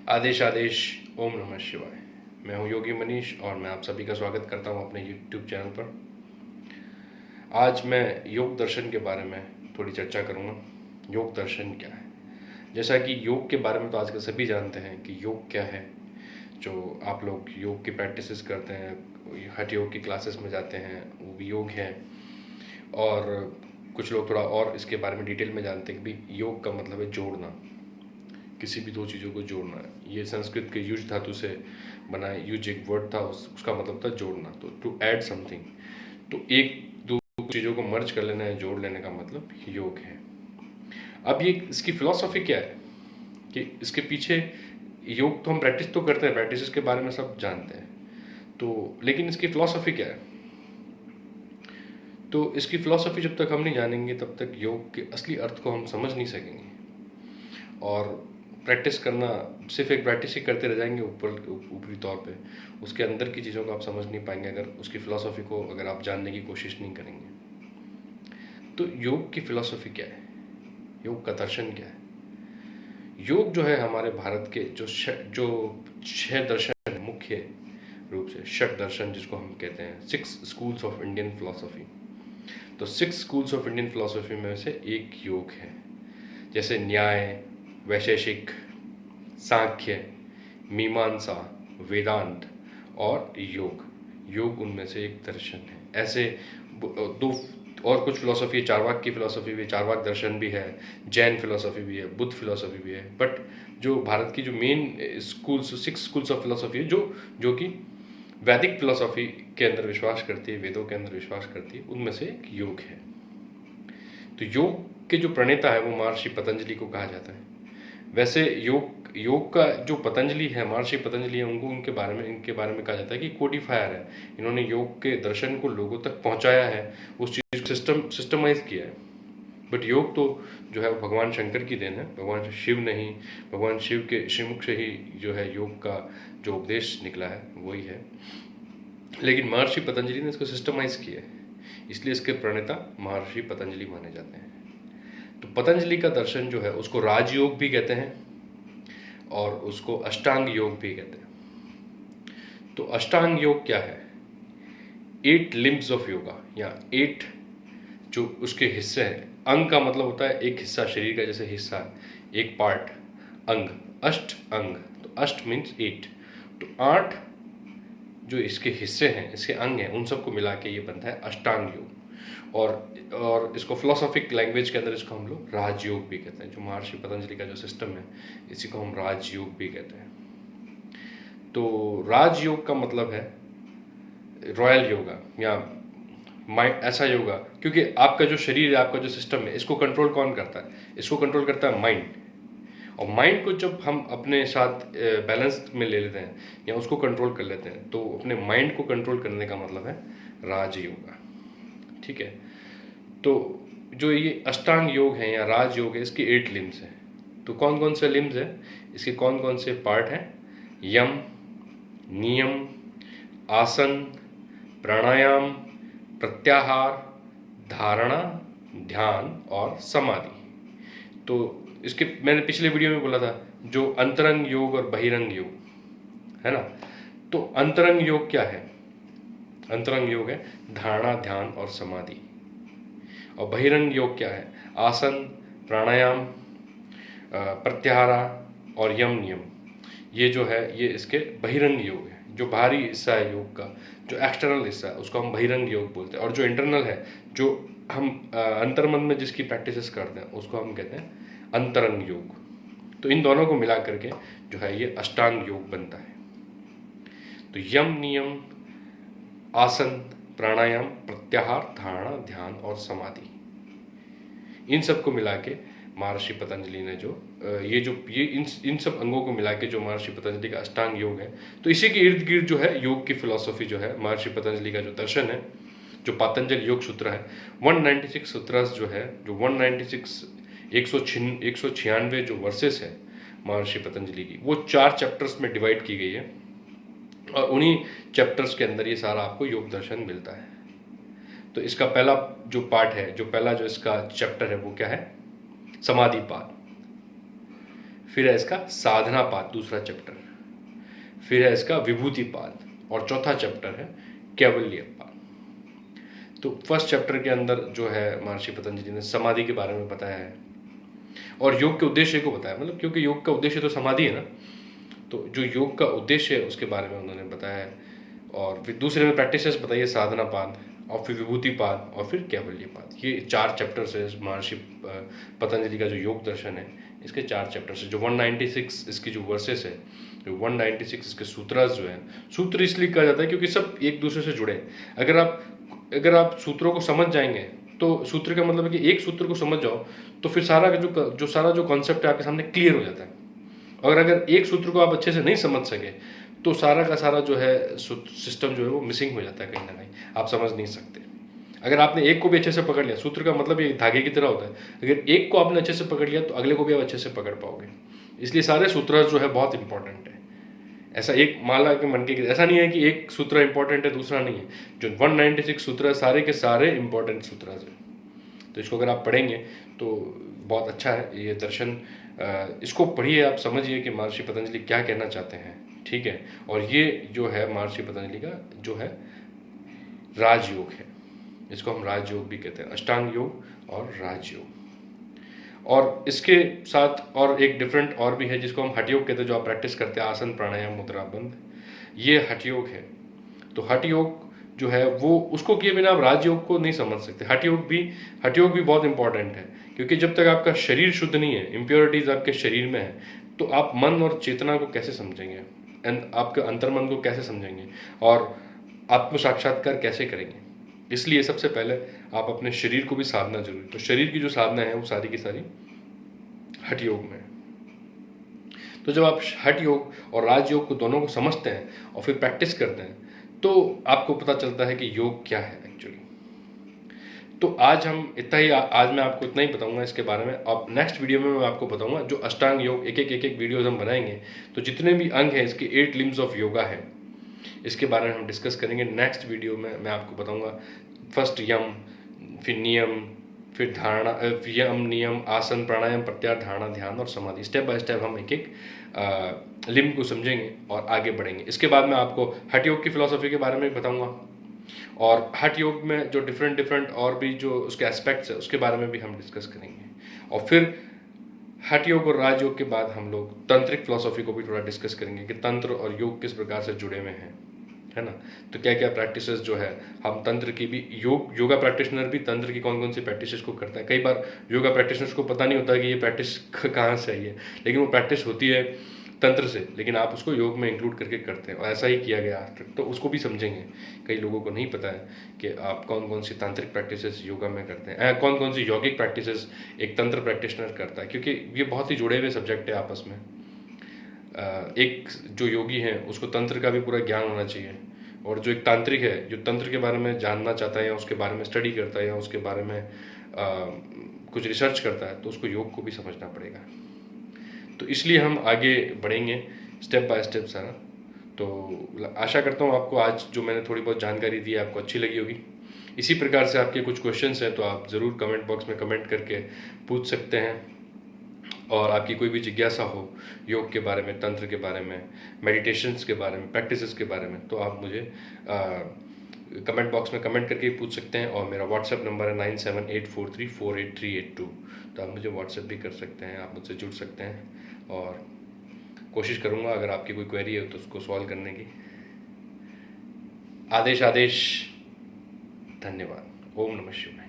आदेश आदेश। ओम नमः शिवाय। मैं हूं योगी मनीष और मैं आप सभी का स्वागत करता हूं अपने YouTube चैनल पर। आज मैं योग दर्शन के बारे में थोड़ी चर्चा करूंगा। योग दर्शन क्या है? जैसा कि योग के बारे में तो आजकल सभी जानते हैं कि योग क्या है। जो आप लोग योग की प्रैक्टिसेस करते हैं, हठ योग की क्लासेस में जाते हैं, वो भी योग है। और कुछ लोग थोड़ा और इसके बारे में डिटेल में जानते हैं कि भी योग का मतलब है जोड़ना, किसी भी दो चीज़ों को जोड़ना है। ये संस्कृत के युज धातु से बना है। युज एक वर्ड था, उसका मतलब था जोड़ना, तो टू ऐड समथिंग। तो एक दो चीज़ों को मर्ज कर लेना है, जोड़ लेने का मतलब योग है। अब ये इसकी फिलॉसफी क्या है कि इसके पीछे योग तो हम प्रैक्टिस तो करते हैं, प्रैक्टिस के बारे में सब जानते हैं, तो लेकिन इसकी फिलॉसफी क्या है? तो इसकी फिलॉसफी जब तक हम नहीं जानेंगे तब तक योग के असली अर्थ को हम समझ नहीं सकेंगे। और प्रैक्टिस करना, सिर्फ एक प्रैक्टिस ही करते रह जाएंगे ऊपरी तौर पे, उसके अंदर की चीज़ों को आप समझ नहीं पाएंगे अगर उसकी फ़िलॉसफी को अगर आप जानने की कोशिश नहीं करेंगे। तो योग की फ़िलॉसफी क्या है? योग का दर्शन क्या है? योग जो है हमारे भारत के जो छह दर्शन है, मुख्य रूप से षट दर्शन जिसको हम कहते हैं, 6 स्कूल्स ऑफ इंडियन फिलॉसफी। तो 6 स्कूल्स ऑफ इंडियन फिलॉसफी में से एक योग है। जैसे न्याय, वैशेषिक, सांख्य, मीमांसा, वेदांत और योग। योग उनमें से एक दर्शन है। ऐसे दो और कुछ फिलोसफी है, चारवाक की फिलोसफी भी, चारवाक दर्शन भी है, जैन फिलोसफी भी है, बुद्ध फिलोसफी भी है। बट जो भारत की जो main schools, 6 schools of philosophy है, जो कि वैदिक फिलोसफी के अंदर विश्वास करती है, वेदों के अंदर विश्वास करती है, उनमें से एक योग है। तो योग के जो प्रणेता है वो महर्षि पतंजलि को कहा जाता है। वैसे योग का जो पतंजलि है, महर्षि पतंजलि है, उनको इनके बारे में कहा जाता है कि कोडिफायर है। इन्होंने योग के दर्शन को लोगों तक पहुंचाया है, उस चीज़ को सिस्टमाइज किया है। बट योग तो जो है वो भगवान शंकर की देन है, भगवान शिव ने ही, भगवान शिव के श्रीमुख से ही जो है योग का जो उपदेश निकला है वही है। लेकिन महर्षि पतंजलि ने इसको सिस्टमाइज किया है, इसलिए इसके प्रणेता महर्षि पतंजलि माने जाते हैं। तो पतंजलि का दर्शन जो है उसको राजयोग भी कहते हैं और उसको अष्टांग योग भी कहते हैं। तो अष्टांग योग क्या है? 8 लिम्ब्स ऑफ योगा, या 8 जो उसके हिस्से हैं। अंग का मतलब होता है एक हिस्सा, शरीर का जैसे हिस्सा है, एक पार्ट, अंग, अष्ट अंग। तो अष्ट मीन्स 8। तो 8 जो इसके हिस्से हैं, इसके अंग हैं, उन सबको मिला के ये बनता है अष्टांग योग। और इसको फिलोसॉफिक लैंग्वेज के अंदर इसको हम लोग राजयोग भी कहते हैं। जो महर्षि पतंजलि का जो सिस्टम है, इसी को हम राजयोग भी कहते हैं। तो राजयोग का मतलब है रॉयल योगा, या माइंड, ऐसा योगा, क्योंकि आपका जो शरीर है, आपका जो सिस्टम है, इसको कंट्रोल कौन करता है? इसको कंट्रोल करता है माइंड। और माइंड को जब हम अपने साथ बैलेंस में ले लेते हैं या उसको कंट्रोल कर लेते हैं, तो अपने माइंड को कंट्रोल करने का मतलब है राजयोगा। ठीक है। तो जो ये अष्टांग योग है या राज योग है, इसके 8 लिम्स हैं। तो कौन कौन से लिम्स हैं, इसके कौन कौन से पार्ट हैं? यम, नियम, आसन, प्राणायाम, प्रत्याहार, धारणा, ध्यान और समाधि। तो इसके मैंने पिछले वीडियो में बोला था जो अंतरंग योग और बहिरंग योग है ना। तो अंतरंग योग क्या है? अंतरंग योग है धारणा, ध्यान और समाधि। और बहिरंग योग क्या है? आसन, प्राणायाम, प्रत्याहारा और यम नियम। ये जो है ये इसके बहिरंग योग है। जो बाहरी हिस्सा है योग का, जो एक्सटर्नल हिस्सा है, उसको हम बहिरंग योग बोलते हैं। और जो इंटरनल है, जो हम अंतर्मन में जिसकी प्रैक्टिसेस करते हैं, उसको हम कहते हैं अंतरंग योग। तो इन दोनों को मिला करके जो है ये अष्टांग योग बनता है। तो यम, नियम, आसन, प्राणायाम, प्रत्याहार, धारणा, ध्यान और समाधि, इन सब को मिला के महर्षि पतंजलि ने ये इन सब अंगों को मिला के जो महर्षि पतंजलि का अष्टांग योग है, तो इसी के इर्द गिर्द जो है योग की फिलॉसफी जो है, महर्षि पतंजलि का जो दर्शन है, जो पातंजल योग सूत्र है, 196 सूत्रस जो है, जो 196 196 जो वर्सेस है महर्षि पतंजलि की, वो 4 चैप्टर्स में डिवाइड की गई है। और उन्हीं चैप्टर्स के अंदर ये सारा आपको योग दर्शन मिलता है। तो इसका पहला जो पार्ट है, जो इसका चैप्टर है, वो क्या है? समाधि पाद। फिर है इसका साधना पाद, दूसरा चैप्टर, फिर है इसका विभूति पाद, और चौथा चैप्टर है कैवल्य पाद। तो फर्स्ट चैप्टर के अंदर जो है महर्षि पतंजलि ने समाधि के बारे में बताया है और योग के उद्देश्य को बताया, मतलब क्योंकि योग का उद्देश्य तो समाधि है ना, तो जो योग का उद्देश्य है उसके बारे में उन्होंने बताया है। और फिर दूसरे में प्रैक्टिसेस बताइए, साधना पाद, और फिर विभूति पाद, और फिर कैवल्य पाद। ये 4 चैप्टर्स है महर्षि पतंजलि का जो योग दर्शन है, इसके 4 चैप्टर्स है। जो 196 इसकी जो वर्सेस है, जो 196 इसके सूत्रास जो है, सूत्र इसलिए कहा जाता है क्योंकि सब एक दूसरे से जुड़े। अगर आप सूत्रों को समझ जाएंगे तो सूत्र का मतलब है कि एक सूत्र को समझ जाओ तो फिर सारा जो कॉन्सेप्ट है आपके सामने क्लियर हो जाता है। और अगर एक सूत्र को आप अच्छे से नहीं समझ सके तो सारा का सारा जो है सिस्टम जो है वो मिसिंग हो जाता है, कहीं ना कहीं आप समझ नहीं सकते। अगर आपने एक को भी अच्छे से पकड़ लिया, सूत्र का मतलब ये धागे की तरह होता है, अगर एक को आपने अच्छे से पकड़ लिया तो अगले को भी आप अच्छे से पकड़ पाओगे। इसलिए सारे सूत्र जो है बहुत इंपॉर्टेंट है। ऐसा एक माला के मन के ऐसा नहीं है कि एक सूत्र इंपॉर्टेंट है दूसरा नहीं है। जो 196 सूत्र है सारे के सारे इंपॉर्टेंट सूत्र है, तो इसको अगर आप पढ़ेंगे तो बहुत अच्छा है ये दर्शन। इसको पढ़िए, आप समझिए कि महर्षि पतंजलि क्या कहना चाहते हैं, ठीक है। और ये जो है महर्षि पतंजलि का जो है राजयोग है, इसको हम राजयोग भी कहते हैं, अष्टांग योग और राजयोग। और इसके साथ और एक डिफरेंट और भी है जिसको हम हठयोग कहते हैं, जो आप प्रैक्टिस करते हैं, आसन प्राणायाम मुद्रा बंद, ये हठयोग है। तो हठयोग जो है वो उसको किए बिना आप राजयोग को नहीं समझ सकते। हठयोग भी बहुत इंपॉर्टेंट है, क्योंकि जब तक आपका शरीर शुद्ध नहीं है, इम्प्योरिटीज आपके शरीर में है, तो आप मन और चेतना को कैसे समझेंगे, आपके अंतर्मन को कैसे समझेंगे और आत्म साक्षात्कार कैसे करेंगे। इसलिए सबसे पहले आप अपने शरीर को भी साधना जरूरी। तो शरीर की जो साधना है वो सारी की सारी हठ योग में। तो जब आप हठ योग और राजयोग को दोनों को समझते हैं और फिर प्रैक्टिस करते हैं तो आपको पता चलता है कि योग क्या है एक्चुअली। तो आज हम इतना ही, आज मैं आपको इतना ही बताऊंगा इसके बारे में। अब नेक्स्ट वीडियो में मैं आपको बताऊंगा जो अष्टांग योग, एक एक वीडियोज हम बनाएंगे, तो जितने भी अंग हैं इसके 8 लिम्स ऑफ योगा है, इसके बारे में हम डिस्कस करेंगे नेक्स्ट वीडियो में। मैं आपको बताऊंगा फर्स्ट यम, फिर नियम, फिर धारणा, यम नियम आसन प्राणायाम प्रत्याहार धारणा ध्यान और समाधि। स्टेप बाय स्टेप हम एक एक लिम्ब को समझेंगे और आगे बढ़ेंगे। इसके बाद मैं आपको हठ योग की फिलॉसफी के बारे में बताऊंगा और हठ योग में जो डिफरेंट और भी जो उसके एस्पेक्ट्स है उसके बारे में भी हम डिस्कस करेंगे। और फिर हठ योग और राजयोग के बाद हम लोग तंत्रिक फिलॉसफी को भी थोड़ा डिस्कस करेंगे कि तंत्र और योग किस प्रकार से जुड़े हुए हैं, है ना। तो क्या क्या प्रैक्टिसेस जो है हम तंत्र की भी, योगा प्रैक्टिशनर भी तंत्र की कौन कौन सी प्रैक्टिसेस को करता है। कई बार योगा प्रैक्टिशनर्स को पता नहीं होता कि ये प्रैक्टिस कहाँ से आई है, लेकिन वो प्रैक्टिस होती है तंत्र से, लेकिन आप उसको योग में इंक्लूड करके करते हैं और ऐसा ही किया गया आज तक। तो उसको भी समझेंगे। कई लोगों को नहीं पता है कि आप कौन कौन सी तांत्रिक प्रैक्टिसेस योगा में करते हैं, कौन कौन सी यौगिक प्रैक्टिसेस एक तंत्र प्रैक्टिशनर करता है, क्योंकि ये बहुत ही जुड़े हुए सब्जेक्ट है आपस में। एक जो योगी है उसको तंत्र का भी पूरा ज्ञान होना चाहिए, और जो एक तांत्रिक है जो तंत्र के बारे में जानना चाहता है या उसके बारे में स्टडी करता है या उसके बारे में कुछ रिसर्च करता है, तो उसको योग को भी समझना पड़ेगा। तो इसलिए हम आगे बढ़ेंगे स्टेप बाय स्टेप सारा। तो आशा करता हूँ आपको आज जो मैंने थोड़ी बहुत जानकारी दी है आपको अच्छी लगी होगी। इसी प्रकार से आपके कुछ क्वेश्चंस हैं तो आप ज़रूर कमेंट बॉक्स में कमेंट करके पूछ सकते हैं। और आपकी कोई भी जिज्ञासा हो योग के बारे में, तंत्र के बारे में, मेडिटेशंस के बारे में, प्रैक्टिसेस के बारे में, तो आप मुझे कमेंट बॉक्स में कमेंट करके पूछ सकते हैं। और मेरा व्हाट्सएप नंबर है 9784348382। तो आप मुझे व्हाट्सएप भी कर सकते हैं, आप मुझसे जुड़ सकते हैं और कोशिश करूँगा अगर आपकी कोई क्वेरी है तो उसको सॉल्व करने की। आदेश। धन्यवाद। ओम नमः शिवाय।